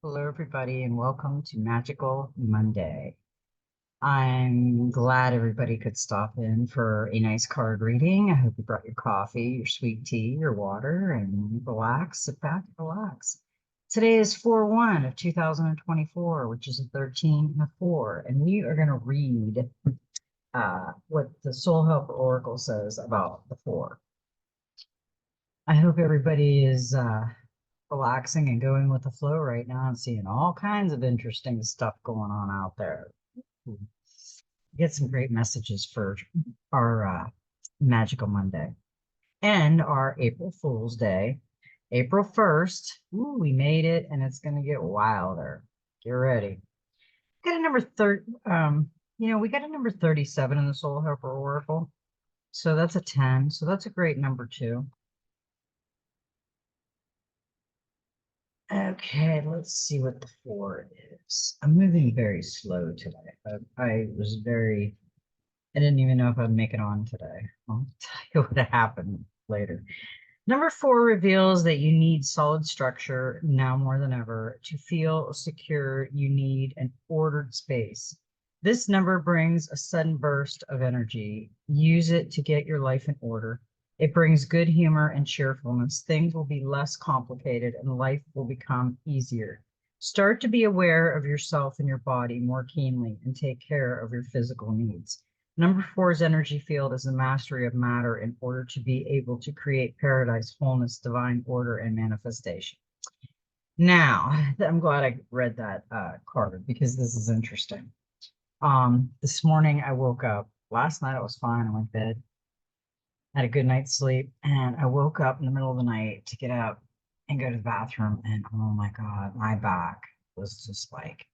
Hello, everybody, and welcome to Magical Monday. I'm glad everybody could stop in for a nice card reading. I hope you brought your coffee, your sweet tea, your water, and relax, sit back, relax. Today is 4/1 of 2024, which is a 13 and a 4, and we are going to read what the Soul Helper Oracle says about the 4. I hope everybody is relaxing and going with the flow right now and seeing all kinds of interesting stuff going on out there. Get some great messages for our Magical Monday and our April Fool's Day. April 1st. Ooh, we made it, and it's going to get wilder. Get ready. Got a number 30. We got a number 37 in the Soul Helper Oracle. So that's a 10. So that's a great number too. Okay, let's see what the 4 is. I'm moving very slow today. I didn't even know if I'd make it on today. I'll tell you what happened later. Number 4 reveals that you need solid structure now more than ever. To feel secure, you need an ordered space. This number brings a sudden burst of energy. Use it to get your life in order. It brings good humor and cheerfulness. Things will be less complicated and life will become easier. Start to be aware of yourself and your body more keenly and take care of your physical needs. Number 4's energy field is the mastery of matter in order to be able to create paradise, wholeness, divine order, and manifestation. Now, I'm glad I read that card because this is interesting. This morning I woke up. Last night I was fine. I went to bed, had a good night's sleep, and I woke up in the middle of the night to get up and go to the bathroom, and oh my God, my back was just like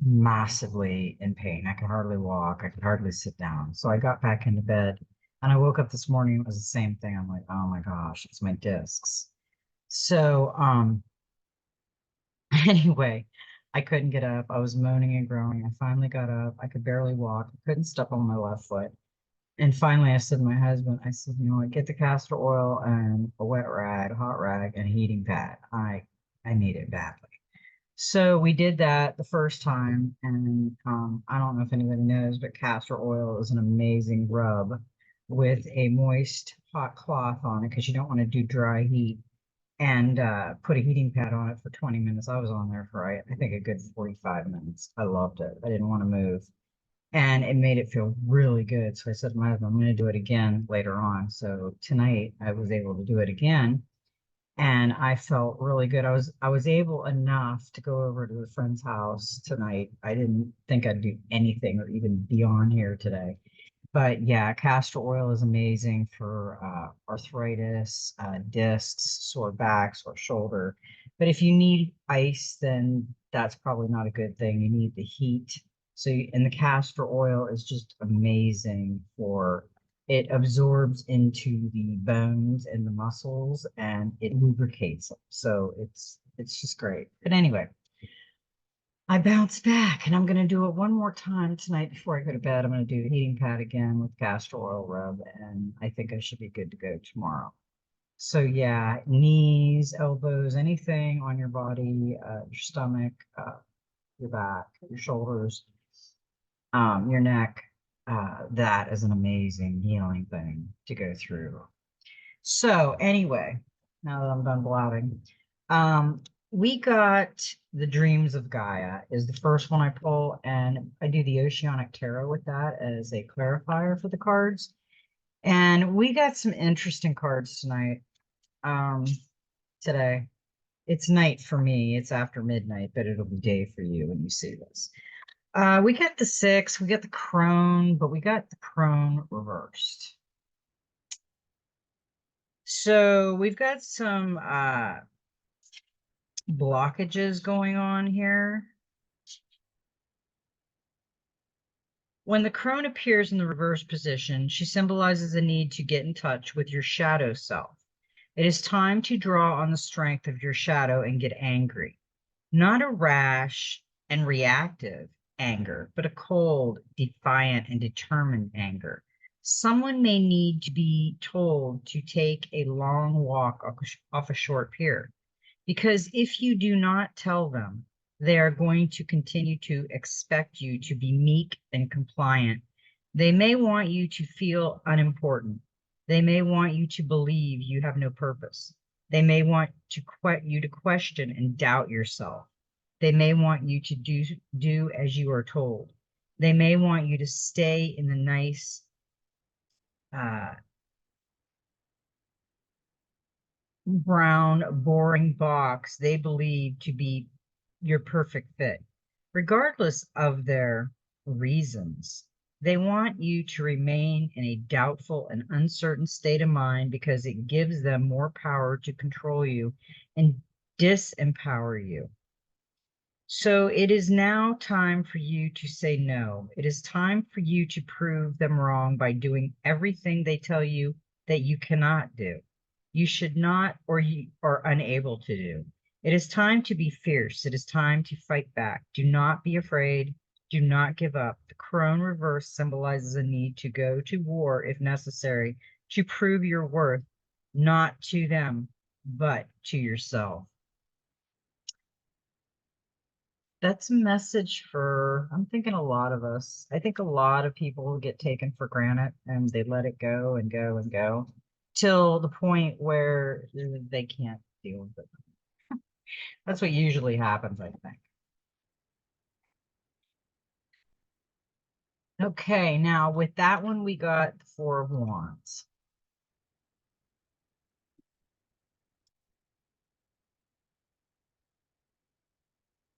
massively in pain. I could hardly walk. I could hardly sit down. So I got back into bed and I woke up this morning. It was the same thing. I'm like, oh my gosh, it's my discs. So, anyway, I couldn't get up. I was moaning and groaning. I finally got up. I could barely walk. I couldn't step on my left foot. And finally, I said to my husband, I said, you know what, get the castor oil and a wet rag, a hot rag, and a heating pad. I need it badly. So we did that the first time, and I don't know if anybody knows, but castor oil is an amazing rub with a moist hot cloth on it because you don't want to do dry heat, and put a heating pad on it for 20 minutes. I was on there for, I think, a good 45 minutes. I loved it. I didn't want to move, and it made it feel really good. So I said to my husband, I'm going to do it again later on. So tonight I was able to do it again and I felt really good. I was able enough to go over to the friend's house tonight. I didn't think I'd do anything or even be on here today. But yeah, castor oil is amazing for arthritis, discs, sore back, sore shoulder. But if you need ice, then that's probably not a good thing. You need the heat. And the castor oil is just amazing for it absorbs into the bones and the muscles and it lubricates them. So it's just great. But anyway, I bounced back and I'm going to do it one more time tonight before I go to bed. I'm going to do the heating pad again with castor oil rub, and I think I should be good to go tomorrow. So yeah, knees, elbows, anything on your body, your stomach, your back, your shoulders, your neck, that is an amazing healing thing to go through. So anyway, now that I'm done blabbing, we got the Dreams of Gaia is the first one I pull, and I do the Oceanic Tarot with that as a clarifier for the cards. And we got some interesting cards tonight. Today. It's night for me. It's after midnight, but it'll be day for you when you see this. We got the 6, we got the crone, but we got the crone reversed. So we've got some blockages going on here. When the crone appears in the reverse position, she symbolizes a need to get in touch with your shadow self. It is time to draw on the strength of your shadow and get angry. Not a rash and reactive anger, but a cold, defiant, and determined anger. Someone may need to be told to take a long walk off a short pier. Because if you do not tell them, they are going to continue to expect you to be meek and compliant. They may want you to feel unimportant. They may want you to believe you have no purpose. They may want you to question and doubt yourself. They may want you to do as you are told. They may want you to stay in the nice, uh, brown, boring box they believe to be your perfect fit. Regardless of their reasons, they want you to remain in a doubtful and uncertain state of mind because it gives them more power to control you and disempower you. So it is now time for you to say no. It is time for you to prove them wrong by doing everything they tell you that you cannot do. You should not, or you are unable to do. It is time to be fierce. It is time to fight back. Do not be afraid. Do not give up. The crone reverse symbolizes a need to go to war if necessary to prove your worth, not to them, but to yourself. That's a message for, I'm thinking a lot of us. I think a lot of people get taken for granted and they let it go and go and go till the point where they can't deal with it. That's what usually happens, I think. Okay, now with that one, we got the Four of Wands.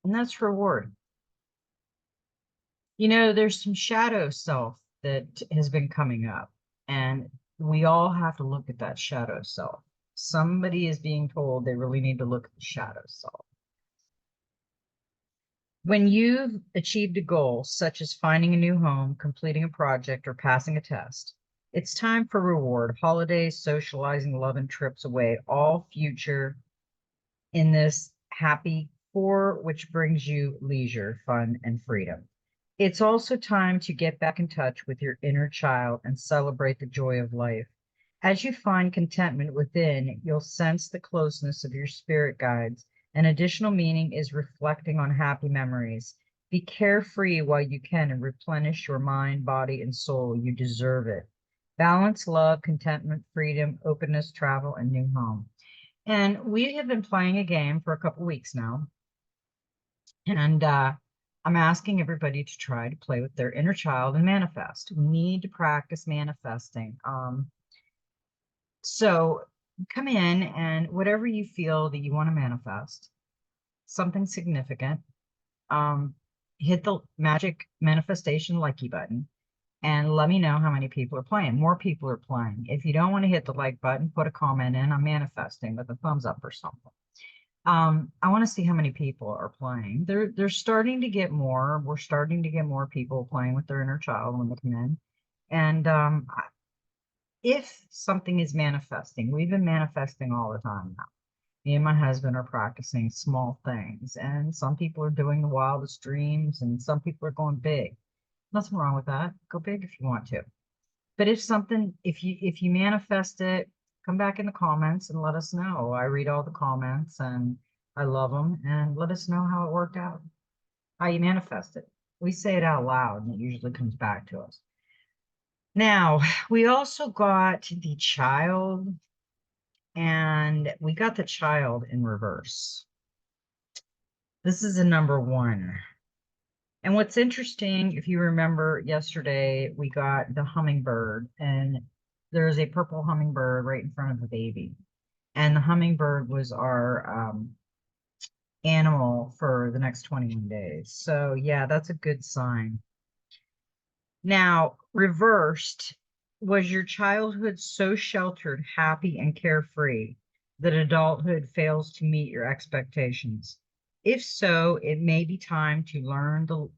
And that's reward. You know, there's some shadow self that has been coming up, and we all have to look at that shadow self. Somebody is being told they really need to look at the shadow self. When you've achieved a goal, such as finding a new home, completing a project, or passing a test, it's time for reward, holidays, socializing, love, and trips away, all future in this happy four, which brings you leisure, fun, and freedom. It's also time to get back in touch with your inner child and celebrate the joy of life. As you find contentment within, you'll sense the closeness of your spirit guides. An additional meaning is reflecting on happy memories. Be carefree while you can and replenish your mind, body, and soul. You deserve it. Balance, love, contentment, freedom, openness, travel, and new home. And we have been playing a game for a couple weeks now. And I'm asking everybody to try to play with their inner child and manifest. We need to practice manifesting. So come in and whatever you feel that you want to manifest, something significant, hit the magic manifestation likey button and let me know how many people are playing. More people are playing. If you don't want to hit the like button, put a comment in. I'm manifesting with a thumbs up or something. I want to see how many people are playing. They're starting to get more. We're starting to get more people playing with their inner child when they come in. And if something is manifesting, we've been manifesting all the time now. Me and my husband are practicing small things, and some people are doing the wildest dreams, and some people are going big. Nothing wrong with that. Go big if you want to. But if you manifest it, come back in the comments and let us know. I read all the comments and I love them, and let us know how it worked out, how you manifest it. We say it out loud and it usually comes back to us. Now, we also got the child, and we got the child in reverse. This is a number one. And what's interesting, if you remember yesterday, we got the hummingbird, and there's a purple hummingbird right in front of the baby. And the hummingbird was our animal for the next 21 days. So yeah, that's a good sign. Now, reversed, was your childhood so sheltered, happy, and carefree that adulthood fails to meet your expectations? If so, it may be time to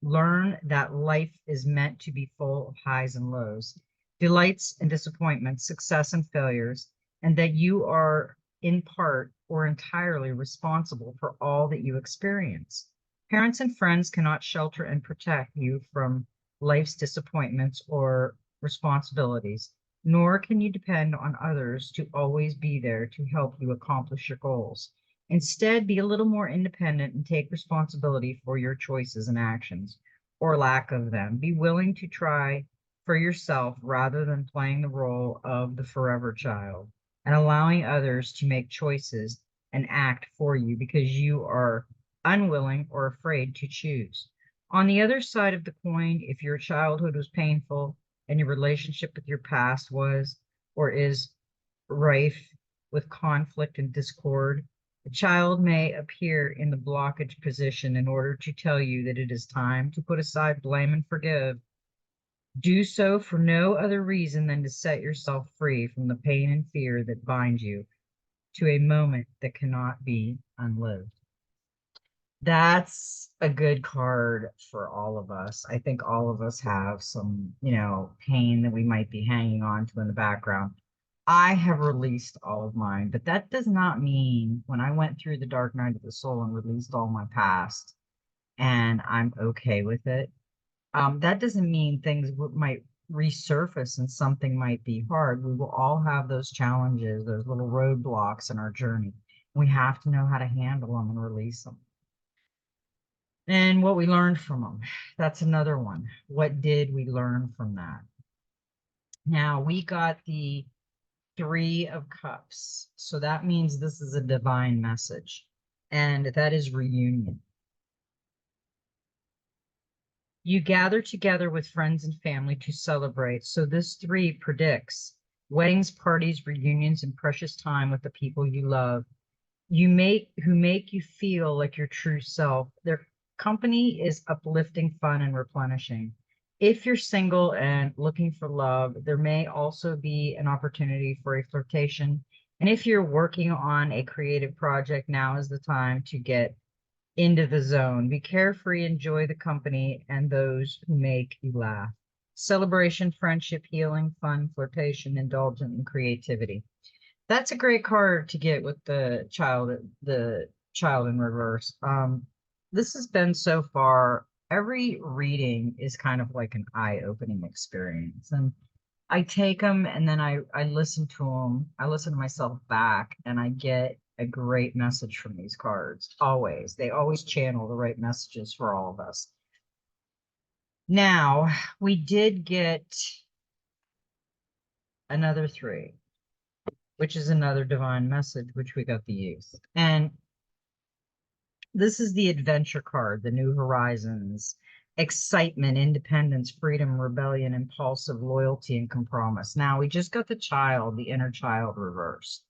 learn that life is meant to be full of highs and lows, delights and disappointments, success and failures, and that you are in part or entirely responsible for all that you experience. Parents and friends cannot shelter and protect you from life's disappointments or responsibilities, nor can you depend on others to always be there to help you accomplish your goals. Instead, be a little more independent and take responsibility for your choices and actions, or lack of them. Be willing to try for yourself rather than playing the role of the forever child and allowing others to make choices and act for you because you are unwilling or afraid to choose. On the other side of the coin, if your childhood was painful and your relationship with your past was or is rife with conflict and discord, the child may appear in the blockage position in order to tell you that it is time to put aside blame and forgive. Do so for no other reason than to set yourself free from the pain and fear that bind you to a moment that cannot be unlived. That's a good card for all of us. I think all of us have some, pain that we might be hanging on to in the background. I have released all of mine, but that does not mean when I went through the dark night of the soul and released all my past and I'm okay with it. That doesn't mean things might resurface and something might be hard. We will all have those challenges, those little roadblocks in our journey. We have to know how to handle them and release them. And what we learned from them. That's another one. What did we learn from that? Now we got the Three of Cups. So that means this is a divine message, and that is reunion. You gather together with friends and family to celebrate. So this three predicts weddings, parties, reunions, and precious time with the people you love. Who make you feel like your true self. Their company is uplifting, fun, and replenishing. If you're single and looking for love, there may also be an opportunity for a flirtation. And if you're working on a creative project, now is the time to get into the zone. Be carefree, enjoy the company and those who make you laugh. Celebration, friendship, healing, fun, flirtation, indulgent, and creativity. That's a great card to get with the child in reverse. This has been so far, every reading is kind of like an eye-opening experience. And I take them and then I listen to them. I listen to myself back and I get a great message from these cards. Always. They always channel the right messages for all of us. Now, we did get another three, which is another divine message, which we got the youth. And this is the adventure card, the new horizons, excitement, independence, freedom, rebellion, impulsive, loyalty, and compromise. Now, we just got the child, the inner child reversed.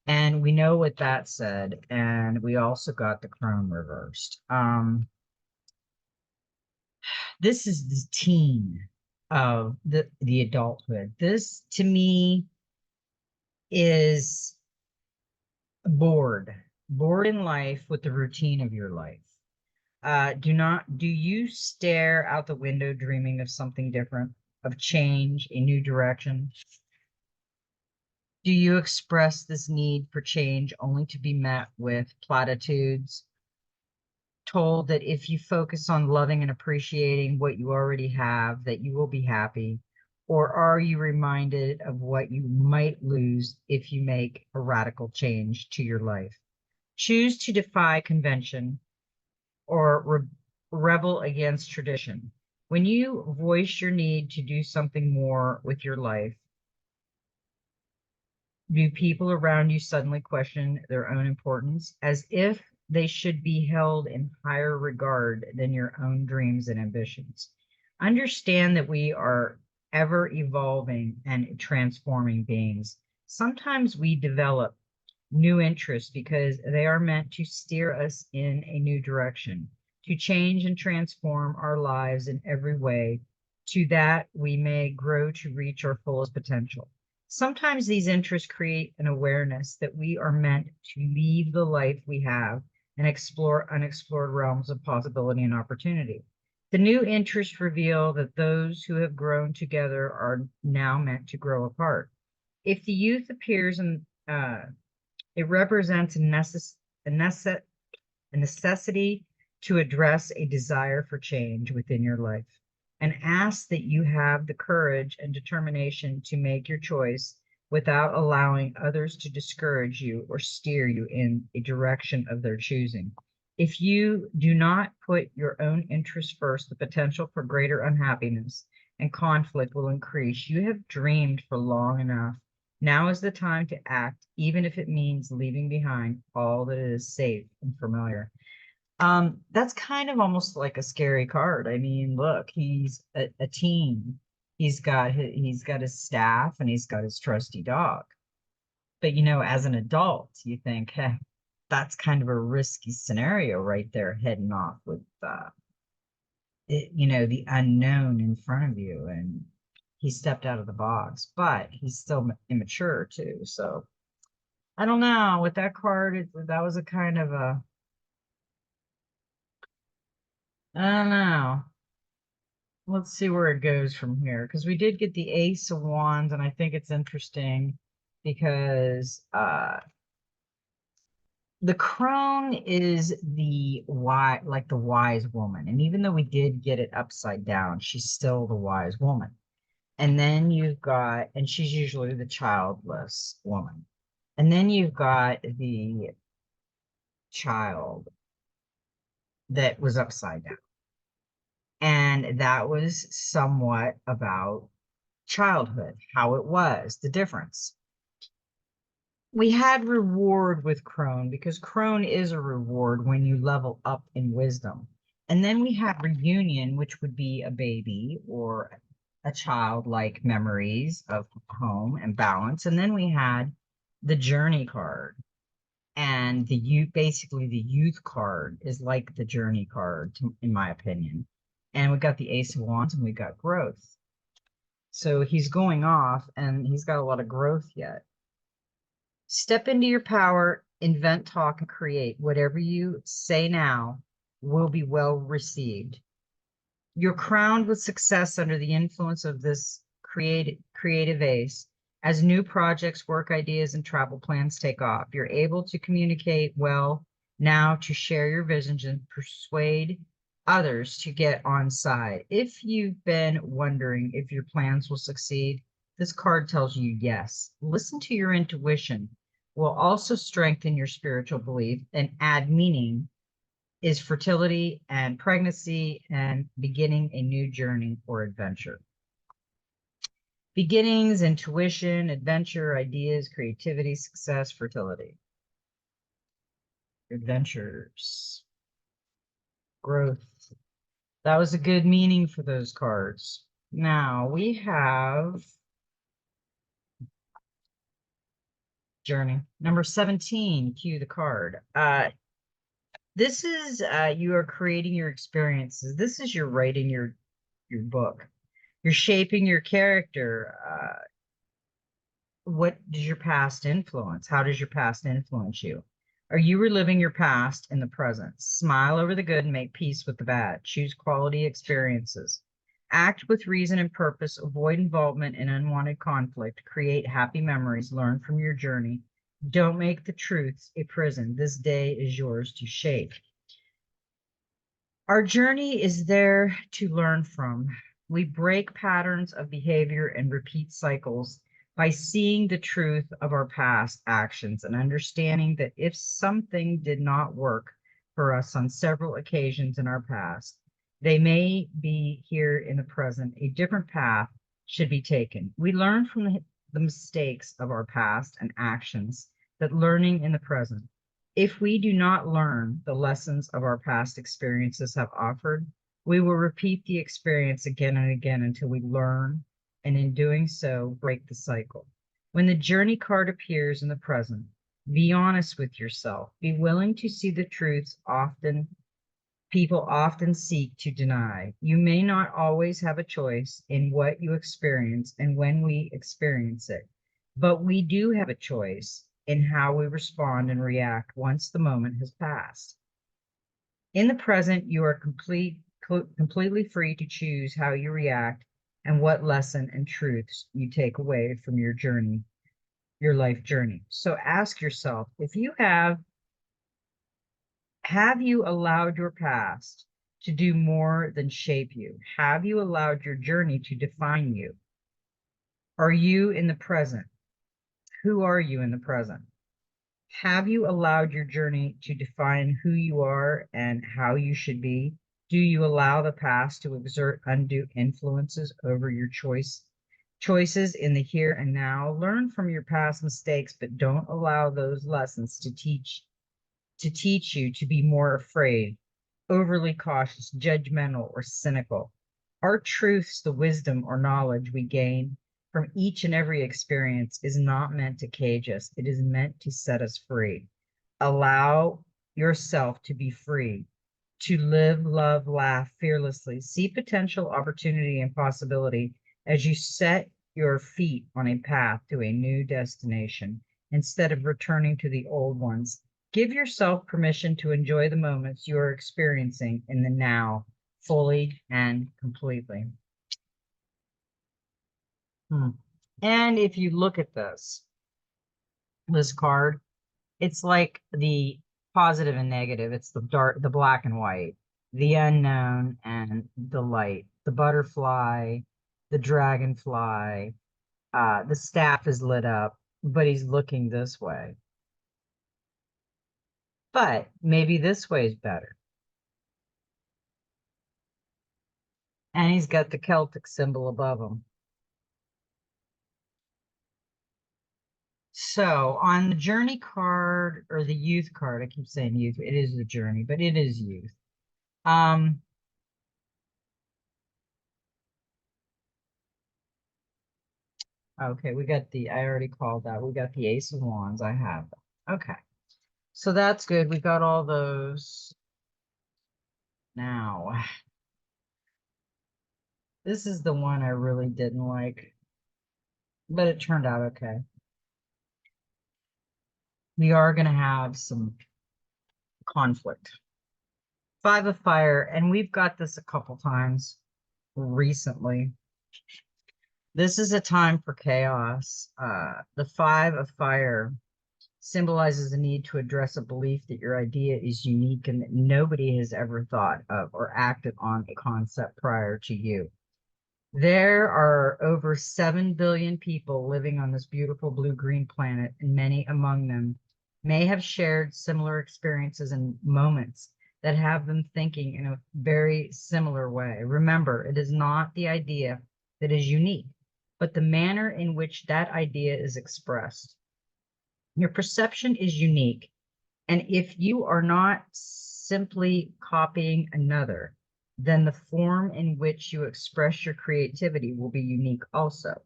And we know what that said. And we also got the crone reversed. This is the teen of the adulthood. This, to me, is bored in life with the routine of your life. Do you stare out the window dreaming of something different, of change, a new direction? Do you express this need for change only to be met with platitudes, told that if you focus on loving and appreciating what you already have, that you will be happy? Or are you reminded of what you might lose if you make a radical change to your life? Choose to defy convention or rebel against tradition. When you voice your need to do something more with your life, do people around you suddenly question their own importance as if they should be held in higher regard than your own dreams and ambitions? Understand that we are ever evolving and transforming beings. Sometimes we develop new interests because they are meant to steer us in a new direction, to change and transform our lives in every way, to that we may grow to reach our fullest potential. Sometimes these interests create an awareness that we are meant to leave the life we have and explore unexplored realms of possibility and opportunity. The new interests reveal that those who have grown together are now meant to grow apart. If the youth appears in it represents a necessity to address a desire for change within your life and ask that you have the courage and determination to make your choice without allowing others to discourage you or steer you in a direction of their choosing. If you do not put your own interests first, the potential for greater unhappiness and conflict will increase. You have dreamed for long enough. Now is the time to act, even if it means leaving behind all that is safe and familiar. That's kind of almost like a scary card. I mean, look, he's a team. He's got his staff and he's got his trusty dog. But as an adult, you think, hey, that's kind of a risky scenario right there, heading off with the unknown in front of you. And he stepped out of the box, but he's still immature too. So I don't know. With that card, that was a kind of a, I don't know. Let's see where it goes from here, because we did get the Ace of Wands, and I think it's interesting because the crone is the wise woman, and even though we did get it upside down, she's still the wise woman. And then you've got, and she's usually the childless woman. And then you've got the child that was upside down. And that was somewhat about childhood, how it was, the difference. We had reward with crone because crone is a reward when you level up in wisdom. And then we had reunion, which would be a baby or a child, like memories of home and balance. And then we had the journey card. And basically the youth card is like the journey card, in my opinion. And we got the Ace of Wands and we got growth. So he's going off and he's got a lot of growth yet. Step into your power, invent, talk, and create. Whatever you say now will be well received. You're crowned with success under the influence of this creative ace. As new projects, work ideas, and travel plans take off, you're able to communicate well now, to share your visions and persuade others to get on side. If you've been wondering if your plans will succeed, this card tells you yes. Listen to your intuition. Will also strengthen your spiritual belief and add meaning is fertility and pregnancy and beginning a new journey or adventure. Beginnings, intuition, adventure, ideas, creativity, success, fertility. Adventures, growth. That was a good meaning for those cards. Now we have journey. Number 17, cue the card. This is you are creating your experiences. This is you're writing your book. You're shaping your character. What does your past influence? How does your past influence you? Are you reliving your past in the present? Smile over the good and make peace with the bad. Choose quality experiences. Act with reason and purpose. Avoid involvement in unwanted conflict. Create happy memories. Learn from your journey. Don't make the truths a prison. This day is yours to shape. Our journey is there to learn from. We break patterns of behavior and repeat cycles by seeing the truth of our past actions and understanding that if something did not work for us on several occasions in our past, they may be here in the present. A different path should be taken. We learn from the mistakes of our past and actions, that learning in the present. If we do not learn the lessons of our past experiences have offered, we will repeat the experience again and again until we learn, and in doing so, break the cycle. When the journey card appears in the present, be honest with yourself. Be willing to see the truths people often seek to deny. You may not always have a choice in what you experience and when we experience it, but we do have a choice in how we respond and react once the moment has passed. In the present, you are completely free to choose how you react and what lesson and truths you take away from your journey, your life journey. So ask yourself, if you have you allowed your past to do more than shape you? Have you allowed your journey to define you? Are you in the present? Who are you in the present? Have you allowed your journey to define who you are and how you should be? Do you allow the past to exert undue influences over your choices in the here and now? Learn from your past mistakes, but don't allow those lessons to teach you to be more afraid, overly cautious, judgmental, or cynical. Our truths, the wisdom or knowledge we gain from each and every experience is not meant to cage us. It is meant to set us free. Allow yourself to be free, to live, love, laugh fearlessly. See potential, opportunity, and possibility as you set your feet on a path to a new destination instead of returning to the old ones. Give yourself permission to enjoy the moments you are experiencing in the now fully and completely. And if you look at this card, it's like the positive and negative. It's the black and white, the unknown and the light, the butterfly, the dragonfly. The staff is lit up, but he's looking this way. But maybe this way is better. And he's got the Celtic symbol above him. So on the journey card or the youth card, I keep saying youth, it is the journey, but it is youth. Okay, I already called that. We got the Ace of Wands. I have that. Okay. So that's good. We got all those. Now, this is the one I really didn't like, but it turned out okay. We are going to have some conflict. Five of Fire, and we've got this a couple times recently. This is a time for chaos. The Five of Fire symbolizes the need to address a belief that your idea is unique and that nobody has ever thought of or acted on a concept prior to you. There are over 7 billion people living on this beautiful blue-green planet, and many among them may have shared similar experiences and moments that have them thinking in a very similar way. Remember, it is not the idea that is unique, but the manner in which that idea is expressed. Your perception is unique, and if you are not simply copying another, then the form in which you express your creativity will be unique also.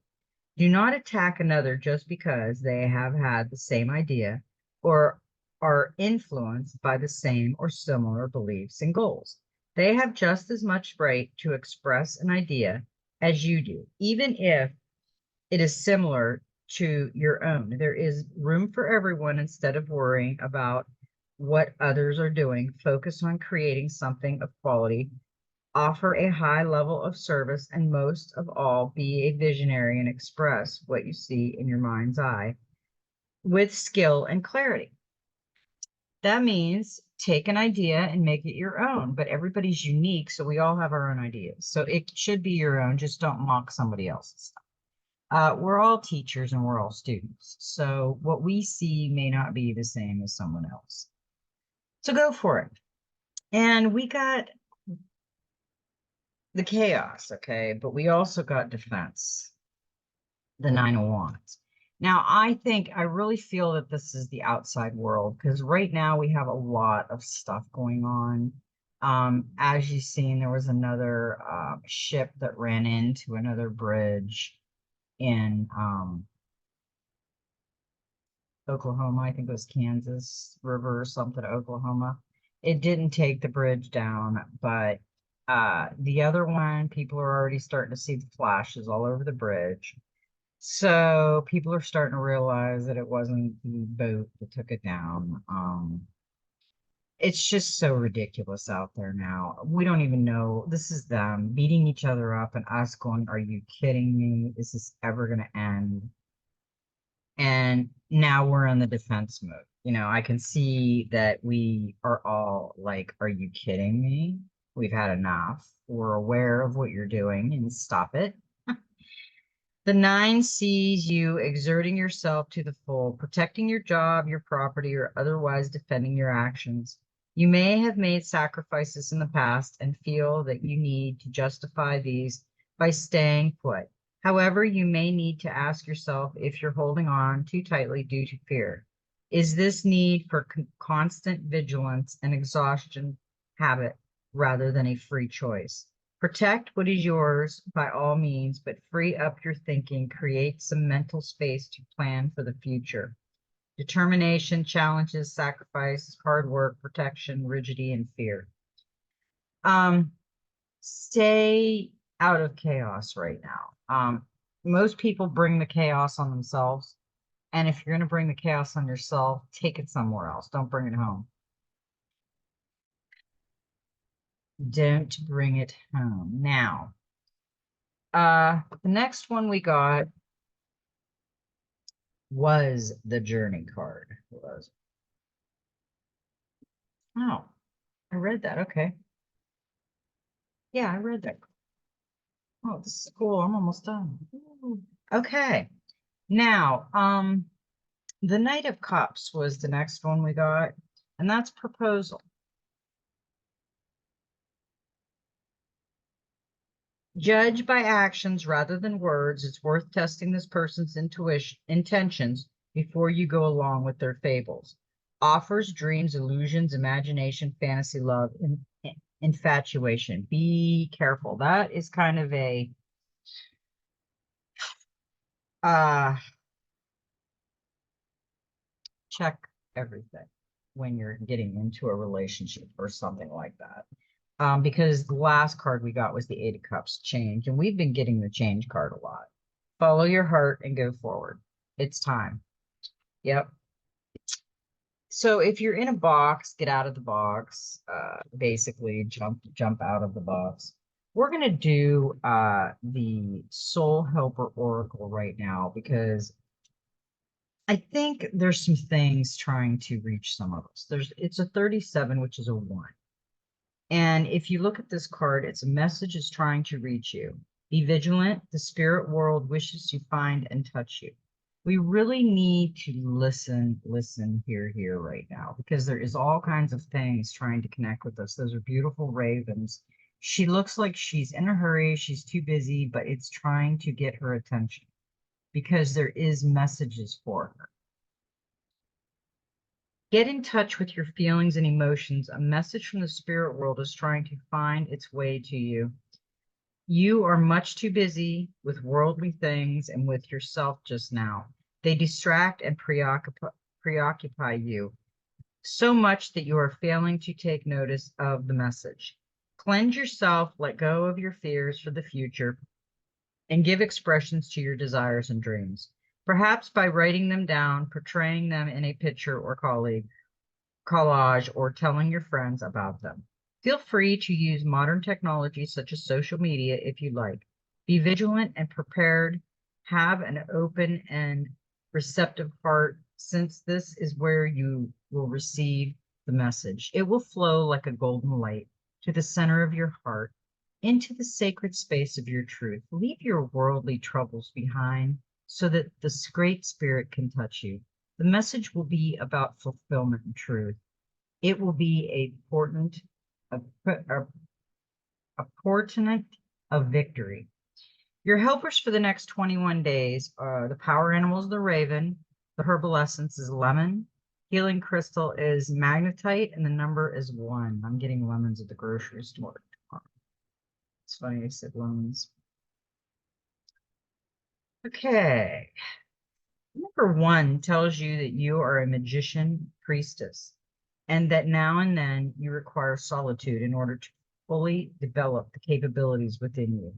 Do not attack another just because they have had the same idea or are influenced by the same or similar beliefs and goals. They have just as much right to express an idea as you do, even if it is similar to your own. There is room for everyone. Instead of worrying about what others are doing, focus on creating something of quality, offer a high level of service, and most of all, be a visionary and express what you see in your mind's eye with skill and clarity. That means take an idea and make it your own, but everybody's unique, so we all have our own ideas. So it should be your own, just don't mock somebody else's. We're all teachers and we're all students. So what we see may not be the same as someone else. So go for it. And we got the chaos, okay? But we also got defense, the Nine of Wands. Now, I really feel that this is the outside world because right now we have a lot of stuff going on. As you've seen, there was another ship that ran into another bridge in Oklahoma. I think it was Kansas River or something, Oklahoma. It didn't take the bridge down, but the other one, people are already starting to see the flashes all over the bridge. So people are starting to realize that it wasn't the boat that took it down. It's just so ridiculous out there now. We don't even know. This is them beating each other up and us going, are you kidding me? Is this ever going to end? And now we're in the defense mode. You know, I can see that we are all like, are you kidding me? We've had enough. We're aware of what you're doing and stop it. The 9 sees you exerting yourself to the full, protecting your job, your property, or otherwise defending your actions. You may have made sacrifices in the past and feel that you need to justify these by staying put. However, you may need to ask yourself if you're holding on too tightly due to fear. Is this need for constant vigilance and exhaustion habit rather than a free choice? Protect what is yours by all means, but free up your thinking, create some mental space to plan for the future. Determination, challenges, sacrifice, hard work, protection, rigidity, and fear. Stay out of chaos right now. Most people bring the chaos on themselves. And if you're going to bring the chaos on yourself, take it somewhere else. Don't bring it home. Don't bring it home. Now, the next one we got was the journey card. Oh, I read that. Okay. Yeah, I read that. Oh, this is cool. I'm almost done. Ooh. Okay. Now, the Knight of Cups was the next one we got, and that's proposal. Judge by actions rather than words. It's worth testing this person's intentions before you go along with their fables. Offers, dreams, illusions, imagination, fantasy, love, infatuation. Be careful. That is kind of a check everything when you're getting into a relationship or something like that. Because the last card we got was the Eight of Cups, change, and we've been getting the change card a lot. Follow your heart and go forward. It's time. Yep. So if you're in a box, get out of the box. Basically, jump out of the box. We're gonna do the Soul Helper Oracle right now because I think there's some things trying to reach some of us. It's a 37, which is a 1. And if you look at this card, it's a message is trying to reach you. Be vigilant. The spirit world wishes to find and touch you. We really need to listen, here right now, because there is all kinds of things trying to connect with us. Those are beautiful ravens. She looks like she's in a hurry. She's too busy, but it's trying to get her attention because there is messages for her. Get in touch with your feelings and emotions. A message from the spirit world is trying to find its way to you. You are much too busy with worldly things and with yourself just now. They distract and preoccupy you so much that you are failing to take notice of the message. Cleanse yourself, let go of your fears for the future, and give expressions to your desires and dreams. Perhaps by writing them down, portraying them in a picture or collage, or telling your friends about them. Feel free to use modern technology such as social media if you like. Be vigilant and prepared. Have an open and receptive heart, since this is where you will receive the message. It will flow like a golden light to the center of your heart, into the sacred space of your truth. Leave your worldly troubles behind so that this great spirit can touch you. The message will be about fulfillment and truth. It will be a portent of victory. Your helpers for the next 21 days are the power animals, the raven, the herbal essence is lemon, healing crystal is magnetite, and the number is 1. I'm getting lemons at the grocery store. It's funny I said lemons. Okay. Number 1 tells you that you are a magician priestess, and that now and then you require solitude in order to fully develop the capabilities within you.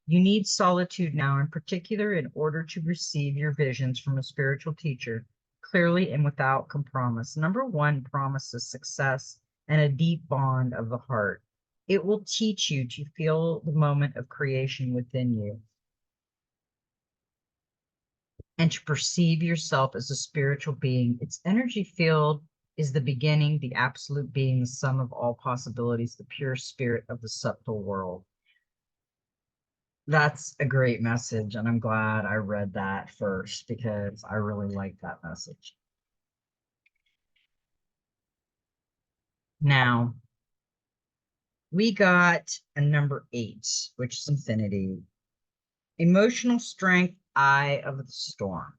You need solitude now, in particular, in order to receive your visions from a spiritual teacher clearly and without compromise. Number 1 promises success and a deep bond of the heart. It will teach you to feel the moment of creation within you and to perceive yourself as a spiritual being. Its energy field is the beginning, the absolute being, the sum of all possibilities, the pure spirit of the subtle world. That's a great message, and I'm glad I read that first because I really like that message. Now, we got a number 8, which is infinity. Emotional strength, eye of the storm.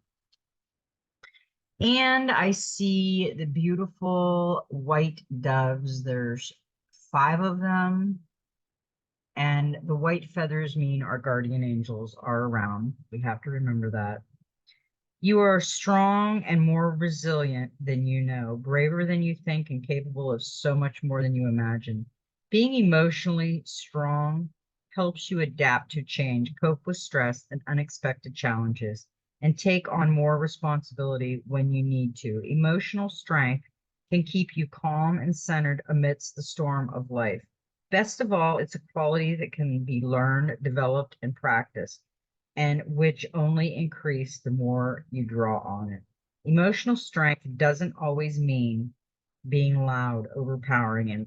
And I see the beautiful white doves. There's 5 of them. And the white feathers mean our guardian angels are around. We have to remember that. You are strong and more resilient than you know, braver than you think, and capable of so much more than you imagine. Being emotionally strong helps you adapt to change, cope with stress and unexpected challenges, and take on more responsibility when you need to. Emotional strength can keep you calm and centered amidst the storm of life. Best of all, it's a quality that can be learned, developed, and practiced, and which only increase the more you draw on it. Emotional strength doesn't always mean being loud, overpowering, and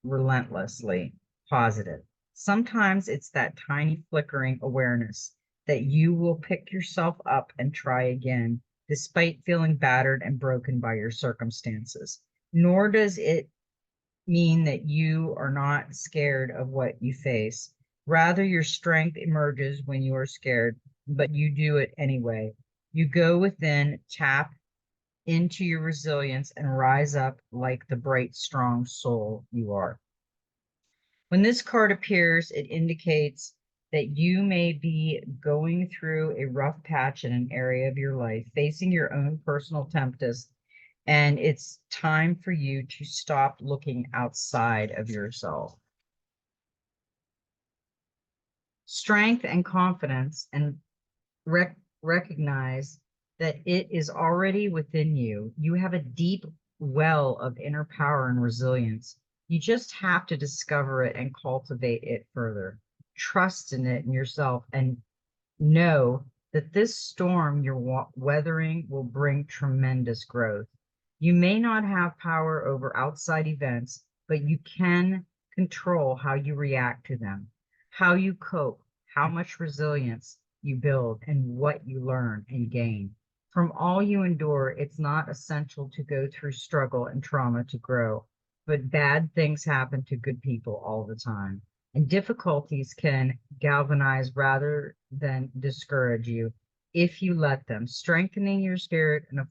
relentlessly positive. Sometimes it's that tiny flickering awareness that you will pick yourself up and try again, despite feeling battered and broken by your circumstances. Nor does it mean that you are not scared of what you face. Rather, your strength emerges when you are scared, but you do it anyway. You go within, tap into your resilience, and rise up like the bright, strong soul you are. When this card appears, it indicates that you may be going through a rough patch in an area of your life, facing your own personal tempest, and it's time for you to stop looking outside of yourself. Strength and confidence, and recognize that it is already within you. You have a deep well of inner power and resilience. You just have to discover it and cultivate it further. Trust in it and yourself, and know that this storm you're weathering will bring tremendous growth. You may not have power over outside events, but you can control how you react to them, how you cope, how much resilience you build, and what you learn and gain. From all you endure, it's not essential to go through struggle and trauma to grow, but bad things happen to good people all the time. And difficulties can galvanize rather than discourage you if you let them, strengthening your spirit and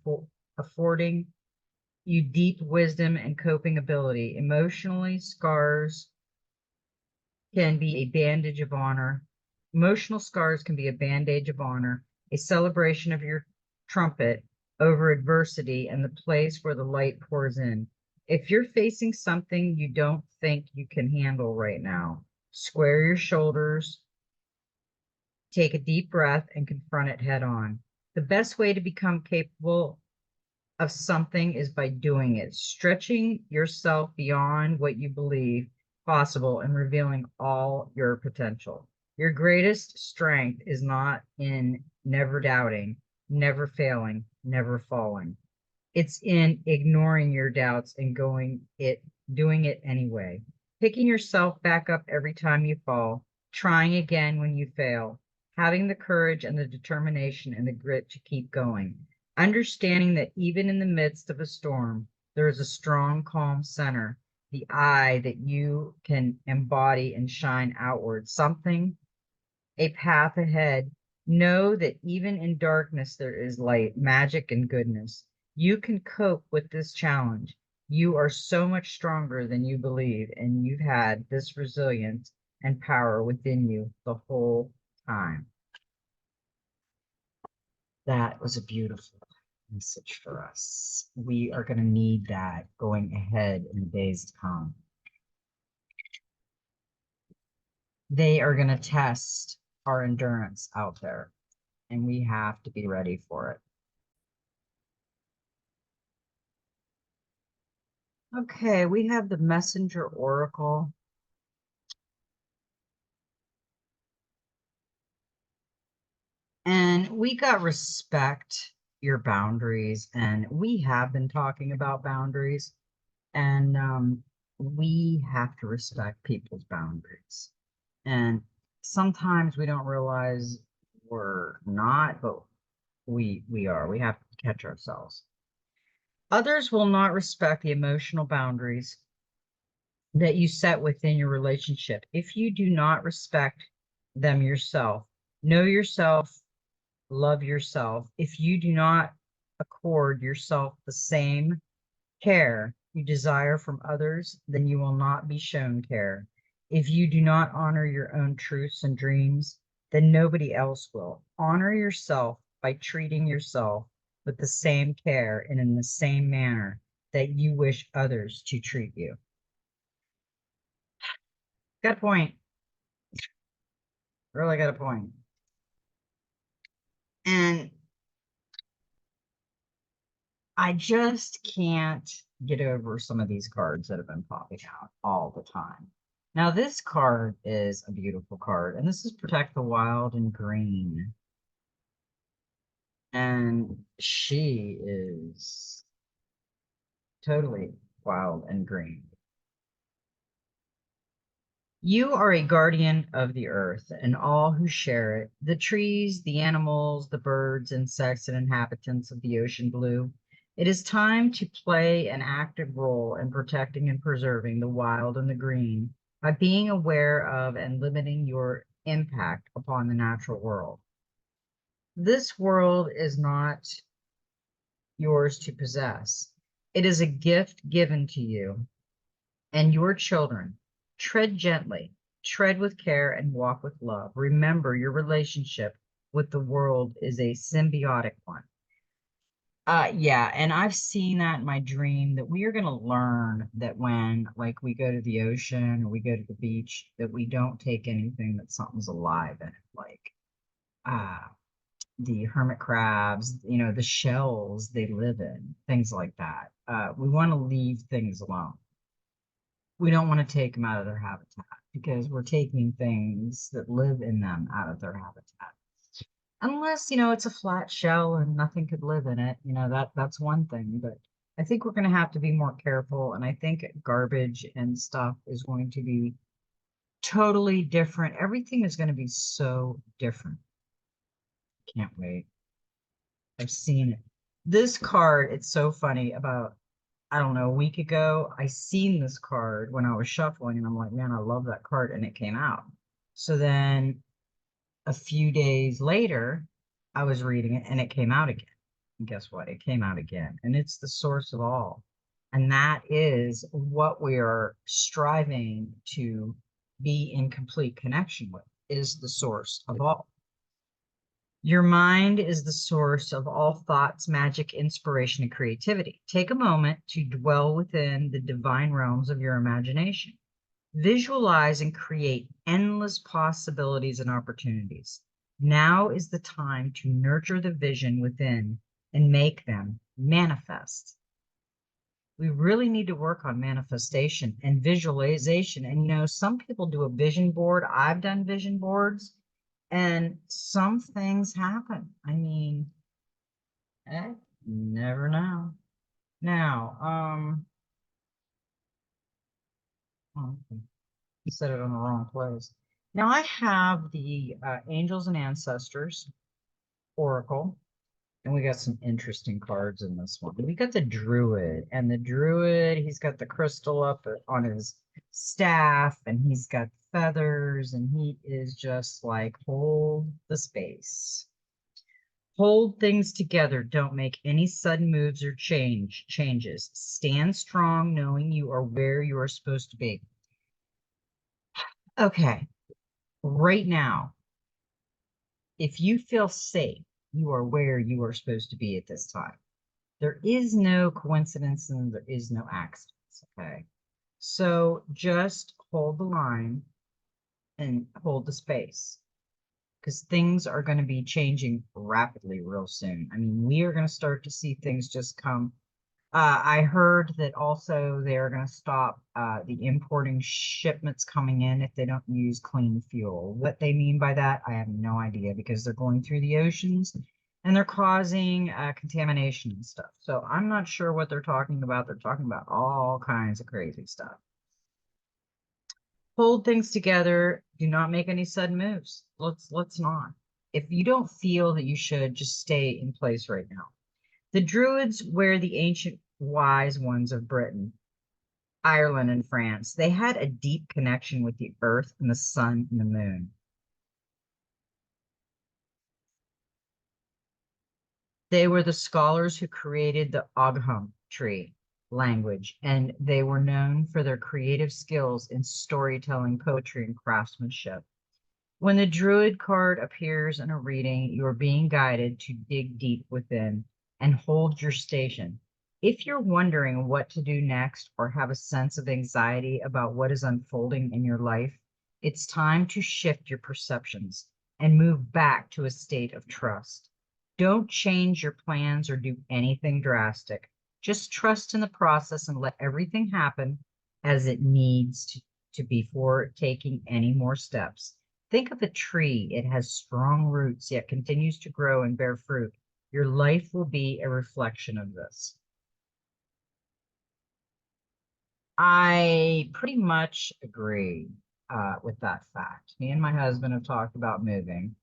affording you deep wisdom and coping ability. Emotionally, scars can be a bandage of honor. Emotional scars can be a bandage of honor, a celebration of your trumpet over adversity and the place where the light pours in. If you're facing something you don't think you can handle right now, square your shoulders, take a deep breath, and confront it head on. The best way to become capable of something is by doing it, stretching yourself beyond what you believe possible and revealing all your potential. Your greatest strength is not in never doubting, never failing, never falling. It's in ignoring your doubts and doing it anyway. Picking yourself back up every time you fall, trying again when you fail, having the courage and the determination and the grit to keep going. Understanding that even in the midst of a storm, there is a strong, calm center, the eye that you can embody and shine outward, something, a path ahead. Know that even in darkness, there is light, magic, and goodness. You can cope with this challenge. You are so much stronger than you believe, and you've had this resilience and power within you the whole time. That was a beautiful message for us. We are going to need that going ahead in the days to come. They are going to test our endurance out there, and we have to be ready for it. Okay, we have the Messenger Oracle. And we got respect your boundaries, and we have been talking about boundaries, and we have to respect people's boundaries. And sometimes we don't realize we're not, but we are. We have to catch ourselves. Others will not respect the emotional boundaries that you set within your relationship. If you do not respect them yourself, know yourself, love yourself. If you do not accord yourself the same care you desire from others, then you will not be shown care. If you do not honor your own truths and dreams, then nobody else will. Honor yourself by treating yourself with the same care and in the same manner that you wish others to treat you. Got a point. Really got a point. And I just can't get over some of these cards that have been popping out all the time. Now, this card is a beautiful card, and this is Protect the Wild in green. And she is totally wild and green. You are a guardian of the earth and all who share it, the trees, the animals, the birds, insects, and inhabitants of the ocean blue. It is time to play an active role in protecting and preserving the wild and the green by being aware of and limiting your impact upon the natural world. This world is not yours to possess. It is a gift given to you and your children. Tread gently, tread with care, and walk with love. Remember, your relationship with the world is a symbiotic one. Yeah, and I've seen that in my dream that we are going to learn that when, like, we go to the ocean or we go to the beach, that we don't take anything that something's alive in it, like uh, the hermit crabs, the shells they live in, things like that. We want to leave things alone. We don't want to take them out of their habitat because we're taking things that live in them out of their habitat. Unless, it's a flat shell and nothing could live in it, that's one thing. But I think we're going to have to be more careful. And I think garbage and stuff is going to be totally different. Everything is going to be so different. Can't wait. I've seen it. This card, it's so funny. About, I don't know, a week ago, I seen this card when I was shuffling, and I'm like, man, I love that card, and it came out. So then a few days later, I was reading it, and it came out again. And guess what? It came out again, and it's the source of all. And that is what we are striving to be in complete connection with, is the source of all. Your mind is the source of all thoughts, magic, inspiration, and creativity. Take a moment to dwell within the divine realms of your imagination. Visualize and create endless possibilities and opportunities. Now is the time to nurture the vision within and make them manifest. We really need to work on manifestation and visualization. And some people do a vision board. I've done vision boards. And some things happen. I mean, never know. Now, okay, set it on the wrong place. Now I have the Angels and Ancestors Oracle, and we got some interesting cards in this one. We got the Druid, and the Druid, he's got the crystal up on his staff, and he's got feathers, and he is just like, hold the space. Hold things together. Don't make any sudden moves or changes. Stand strong, knowing you are where you are supposed to be. Okay, right now, if you feel safe, you are where you are supposed to be at this time. There is no coincidence and there is no accidents, okay? So just hold the line and hold the space, because things are going to be changing rapidly real soon. I mean, we are going to start to see things just come. I heard that also they're going to stop the importing shipments coming in if they don't use clean fuel. What they mean by that, I have no idea, because they're going through the oceans and they're causing contamination and stuff. So I'm not sure what they're talking about. They're talking about all kinds of crazy stuff. Hold things together. Do not make any sudden moves. Let's not. If you don't feel that you should, just stay in place right now. The Druids were the ancient wise ones of Britain, Ireland, and France. They had a deep connection with the earth and the sun and the moon. They were the scholars who created the Ogham tree language, and they were known for their creative skills in storytelling, poetry, and craftsmanship. When the Druid card appears in a reading, you are being guided to dig deep within and hold your station. If you're wondering what to do next or have a sense of anxiety about what is unfolding in your life, it's time to shift your perceptions and move back to a state of trust. Don't change your plans or do anything drastic. Just trust in the process and let everything happen as it needs to before taking any more steps. Think of a tree. It has strong roots, yet continues to grow and bear fruit. Your life will be a reflection of this. I pretty much agree with that fact. Me and my husband have talked about moving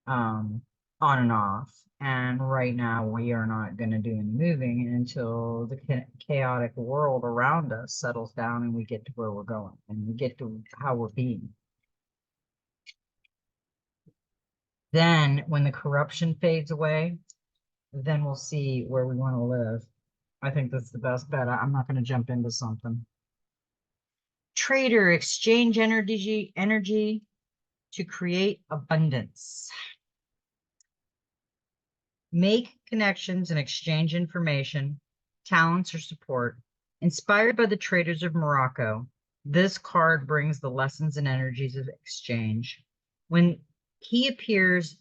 um, on and off. And right now, we are not going to do any moving until the chaotic world around us settles down and we get to where we're going and we get to how we're being. Then, when the corruption fades away, then we'll see where we want to live. I think that's the best bet. I'm not going to jump into something. Trader, exchange energy to create abundance. Make connections and exchange information, talents, or support. Inspired by the traders of Morocco, this card brings the lessons and energies of exchange. When he appears,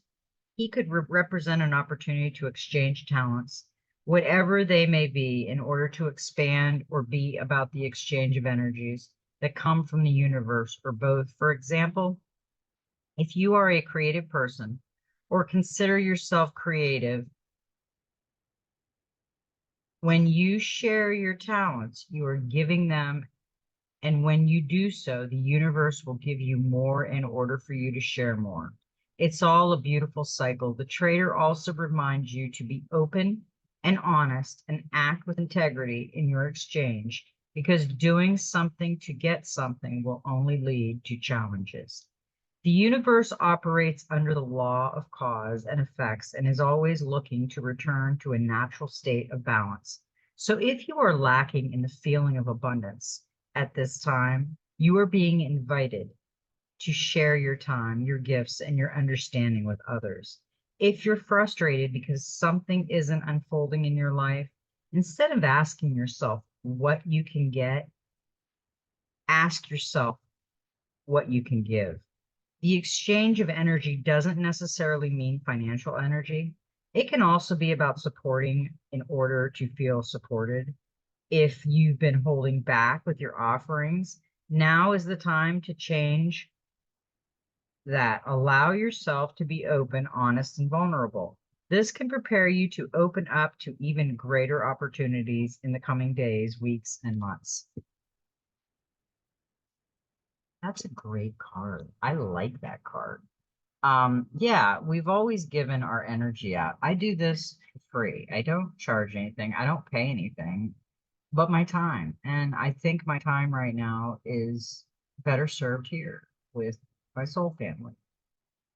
he could represent an opportunity to exchange talents, whatever they may be, in order to expand or be about the exchange of energies that come from the universe or both. For example, if you are a creative person or consider yourself creative, when you share your talents, you are giving them, and when you do so, the universe will give you more in order for you to share more. It's all a beautiful cycle. The trader also reminds you to be open and honest and act with integrity in your exchange, because doing something to get something will only lead to challenges. The universe operates under the law of cause and effects and is always looking to return to a natural state of balance. So if you are lacking in the feeling of abundance at this time, you are being invited to share your time, your gifts, and your understanding with others. If you're frustrated because something isn't unfolding in your life, instead of asking yourself what you can get, ask yourself what you can give. The exchange of energy doesn't necessarily mean financial energy. It can also be about supporting in order to feel supported. If you've been holding back with your offerings, now is the time to change that. Allow yourself to be open, honest, and vulnerable. This can prepare you to open up to even greater opportunities in the coming days, weeks, and months. That's a great card. I like that card. Yeah, we've always given our energy out. I do this for free. I don't charge anything. I don't pay anything but my time. And I think my time right now is better served here with my soul family.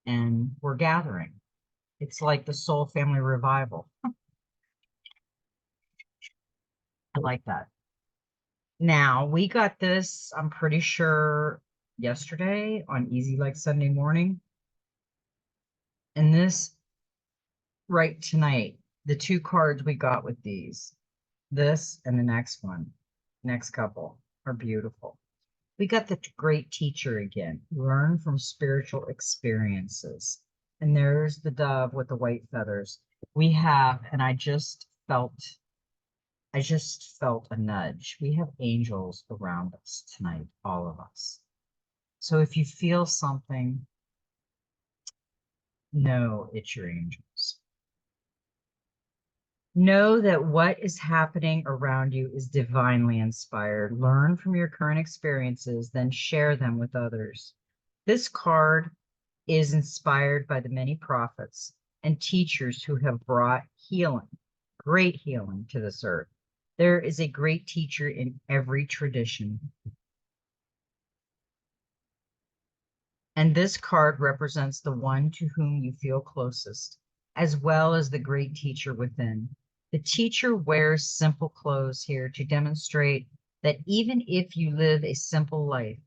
And we're gathering. It's like the soul family revival. I like that. Now, we got this, I'm pretty sure, yesterday on Easy Like Sunday Morning. And this right tonight, the two cards we got with these, this and the next one, next couple, are beautiful. We got the great teacher again. Learn from spiritual experiences. And there's the dove with the white feathers. We have, and I just felt a nudge. We have angels around us tonight, all of us. So if you feel something, know it's your angels. Know that what is happening around you is divinely inspired. Learn from your current experiences, then share them with others. This card is inspired by the many prophets and teachers who have brought healing, great healing to this earth. There is a great teacher in every tradition. And this card represents the one to whom you feel closest, as well as the great teacher within. The teacher wears simple clothes here to demonstrate that even if you live a simple life,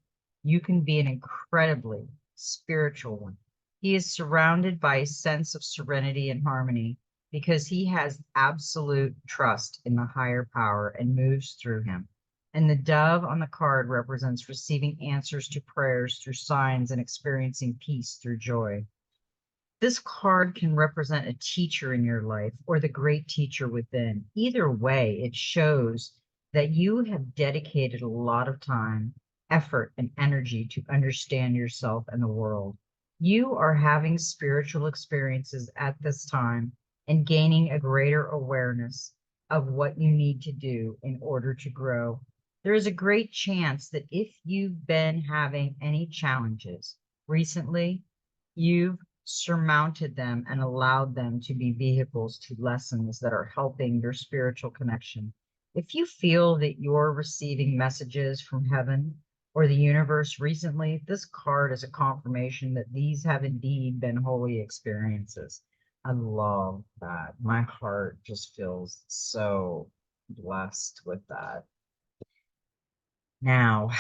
you can be an incredibly spiritual one. He is surrounded by a sense of serenity and harmony because he has absolute trust in the higher power and moves through him. And the dove on the card represents receiving answers to prayers through signs and experiencing peace through joy. This card can represent a teacher in your life or the great teacher within. Either way, it shows that you have dedicated a lot of time, effort, and energy to understand yourself and the world. You are having spiritual experiences at this time and gaining a greater awareness of what you need to do in order to grow. There is a great chance that if you've been having any challenges recently, you've surmounted them and allowed them to be vehicles to lessons that are helping your spiritual connection. If you feel that you're receiving messages from heaven or the universe recently, this card is a confirmation that these have indeed been holy experiences. I love that. My heart just feels so blessed with that. Now,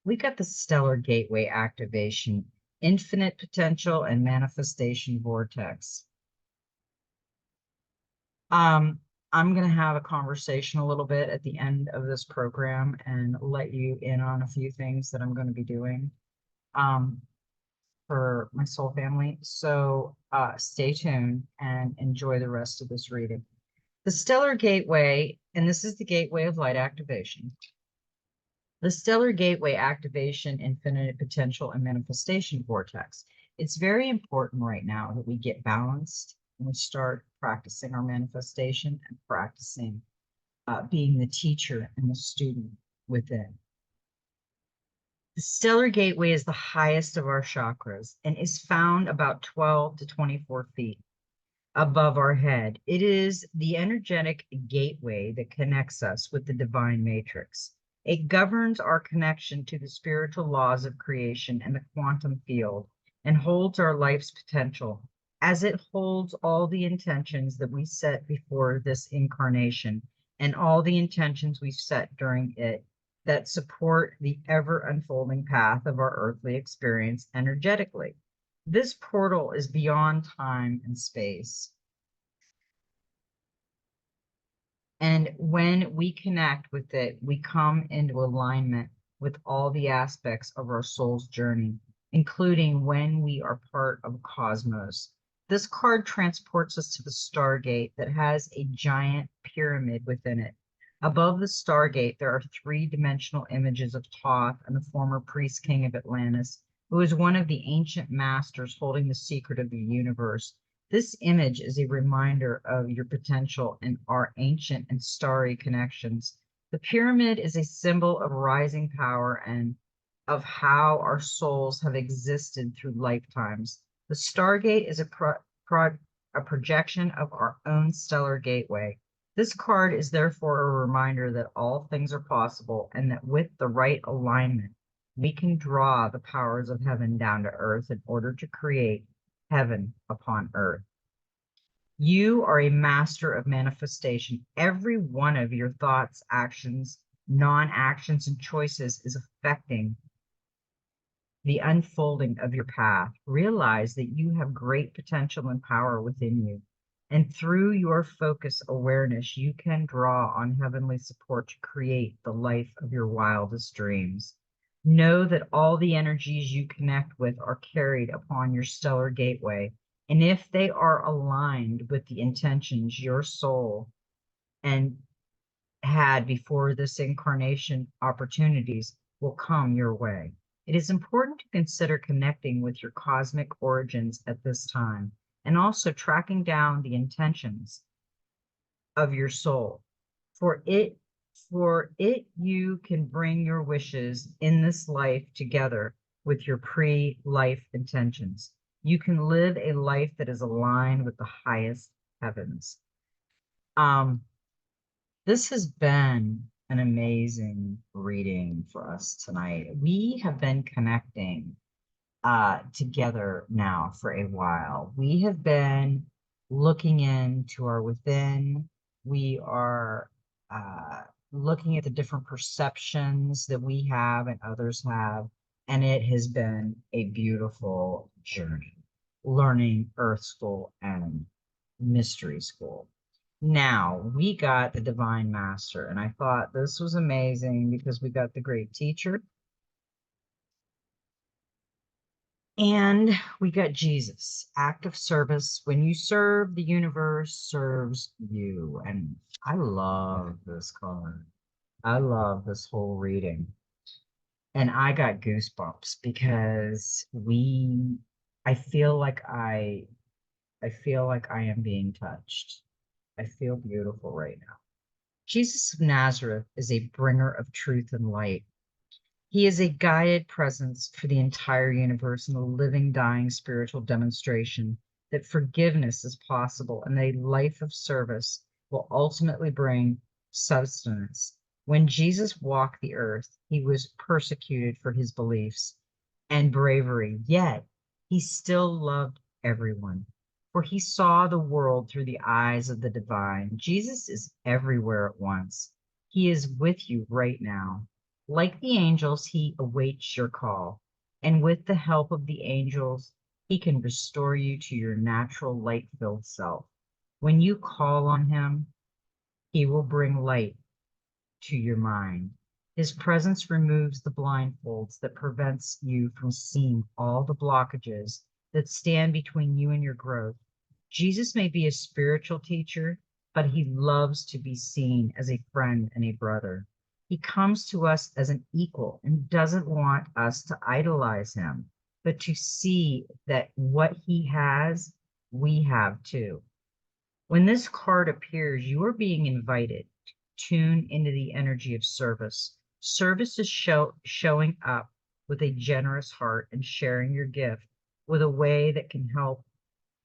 we got the stellar gateway activation, infinite potential, and manifestation vortex. Um, I'm going to have a conversation a little bit at the end of this program and let you in on a few things that I'm going to be doing um, for my soul family. So stay tuned and enjoy the rest of this reading. The stellar gateway, and this is the gateway of light activation. The stellar gateway activation, infinite potential, and manifestation vortex. It's very important right now that we get balanced and we start practicing our manifestation and practicing being the teacher and the student within. The stellar gateway is the highest of our chakras and is found about 12 to 24 feet above our head. It is the energetic gateway that connects us with the divine matrix. It governs our connection to the spiritual laws of creation and the quantum field and holds our life's potential as it holds all the intentions that we set before this incarnation and all the intentions we've set during it that support the ever unfolding path of our earthly experience energetically. This portal is beyond time and space. And when we connect with it, we come into alignment with all the aspects of our soul's journey, including when we are part of a cosmos. This card transports us to the Stargate that has a giant pyramid within it. Above the Stargate, there are three-dimensional images of Thoth and the former priest king of Atlantis, who is one of the ancient masters holding the secret of the universe. This image is a reminder of your potential and our ancient and starry connections. The pyramid is a symbol of rising power and of how our souls have existed through lifetimes. The Stargate is a projection of our own stellar gateway. This card is therefore a reminder that all things are possible and that with the right alignment, we can draw the powers of heaven down to earth in order to create heaven upon earth. You are a master of manifestation. Every one of your thoughts, actions, non-actions, and choices is affecting the unfolding of your path. Realize that you have great potential and power within you. And through your focus awareness, you can draw on heavenly support to create the life of your wildest dreams. Know that all the energies you connect with are carried upon your stellar gateway. And if they are aligned with the intentions your soul and had before this incarnation, opportunities will come your way. It is important to consider connecting with your cosmic origins at this time and also tracking down the intentions of your soul. For it, for it you can bring your wishes in this life together with your pre-life intentions. You can live a life that is aligned with the highest heavens. Um, this has been an amazing reading for us tonight. We have been connecting together now for a while. We have been looking into our within. We are uh, looking at the different perceptions that we have and others have. And it has been a beautiful journey, learning Earth School and Mystery School. Now we got the Divine Master, and I thought this was amazing because we got the great teacher. And we got Jesus, act of service. When you serve, the universe serves you. And I love this card. I love this whole reading. And I got goosebumps because I feel like I am being touched. I feel beautiful right now. Jesus of Nazareth is a bringer of truth and light. He is a guided presence for the entire universe and a living, dying spiritual demonstration that forgiveness is possible and a life of service will ultimately bring substance. When Jesus walked the earth, he was persecuted for his beliefs and bravery, yet he still loved everyone, for he saw the world through the eyes of the divine. Jesus is everywhere at once. He is with you right now. Like the angels, he awaits your call, and with the help of the angels, he can restore you to your natural light-filled self. When you call on him, he will bring light to your mind. His presence removes the blindfolds that prevents you from seeing all the blockages that stand between you and your growth. Jesus may be a spiritual teacher, but he loves to be seen as a friend and a brother. He comes to us as an equal and doesn't want us to idolize him, but to see that what he has, we have too. When this card appears, you are being invited to tune into the energy of service. Service is showing up with a generous heart and sharing your gift with a way that can help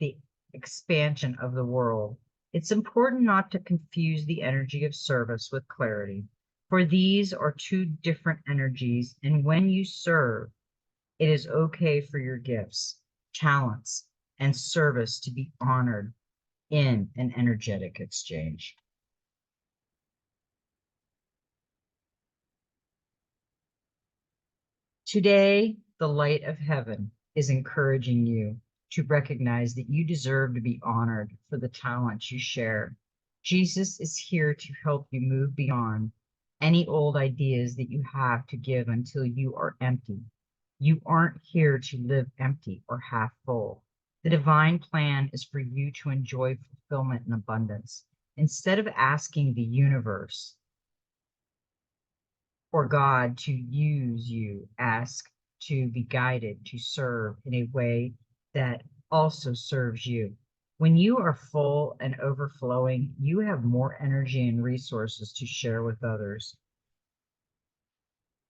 the expansion of the world. It's important not to confuse the energy of service with clarity, for these are two different energies. And when you serve, it is okay for your gifts, talents, and service to be honored in an energetic exchange. Today, the light of heaven is encouraging you to recognize that you deserve to be honored for the talents you share. Jesus is here to help you move beyond any old ideas that you have to give until you are empty. You aren't here to live empty or half full. The divine plan is for you to enjoy fulfillment and abundance. Instead of asking the universe or God to use you, ask to be guided to serve in a way that also serves you. When you are full and overflowing, you have more energy and resources to share with others.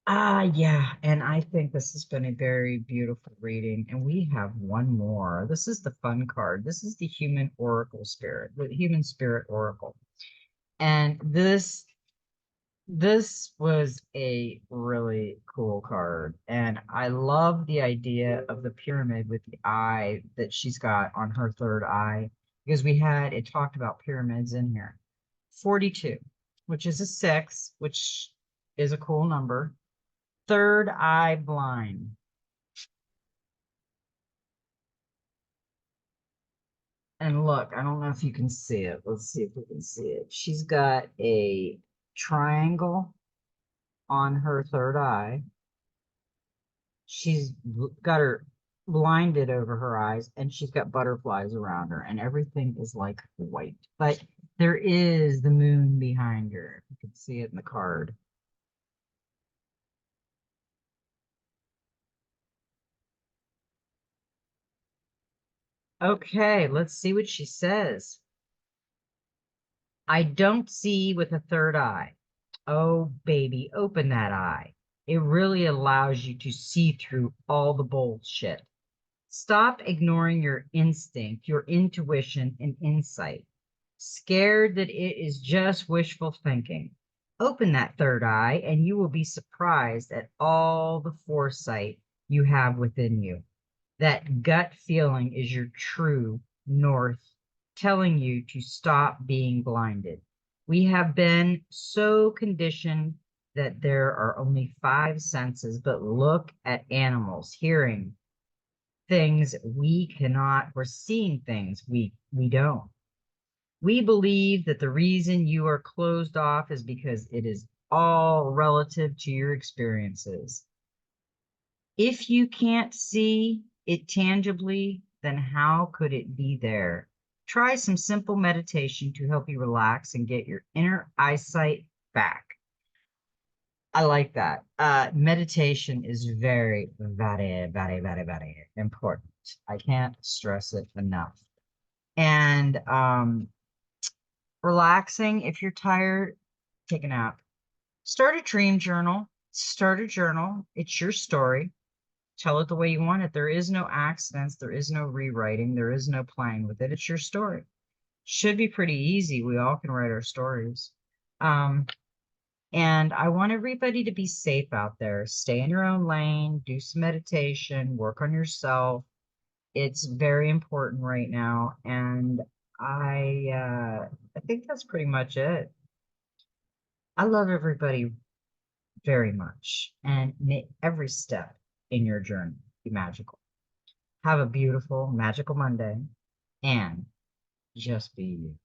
Yeah, and I think this has been a very beautiful reading. And we have one more. This is the fun card. This is the human oracle spirit, the human spirit oracle. And this was a really cool card, and I love the idea of the pyramid with the eye that she's got on her third eye, because it talked about pyramids in here. 42, which is a 6, which is a cool number. Third eye blind. And look, I don't know if you can see it. Let's see if we can see it. She's got a triangle on her third eye. She's got her blinded over her eyes, and she's got butterflies around her, and everything is like white. But there is the moon behind her. You can see it in the card. Okay, let's see what she says. I don't see with a third eye. Oh, baby, open that eye. It really allows you to see through all the bullshit. Stop ignoring your instinct, your intuition, and insight. Scared that it is just wishful thinking. Open that third eye, and you will be surprised at all the foresight you have within you. That gut feeling is your true north, telling you to stop being blinded. We have been so conditioned that there are only five senses, but look at animals, hearing things we cannot, or seeing things we don't. We believe that the reason you are closed off is because it is all relative to your experiences. If you can't see it tangibly, then how could it be there? Try some simple meditation to help you relax and get your inner eyesight back. I like that. Meditation is very important. I can't stress it enough. And relaxing, if you're tired, take a nap. Start a dream journal. Start a journal. It's your story. Tell it the way you want it. There is no accidents. There is no rewriting. There is no playing with it. It's your story. Should be pretty easy. We all can write our stories. And I want everybody to be safe out there. Stay in your own lane, do some meditation, work on yourself. It's very important right now. And I think that's pretty much it. I love everybody very much, and may every step in your journey be magical. Have a beautiful, magical Monday, and just be you.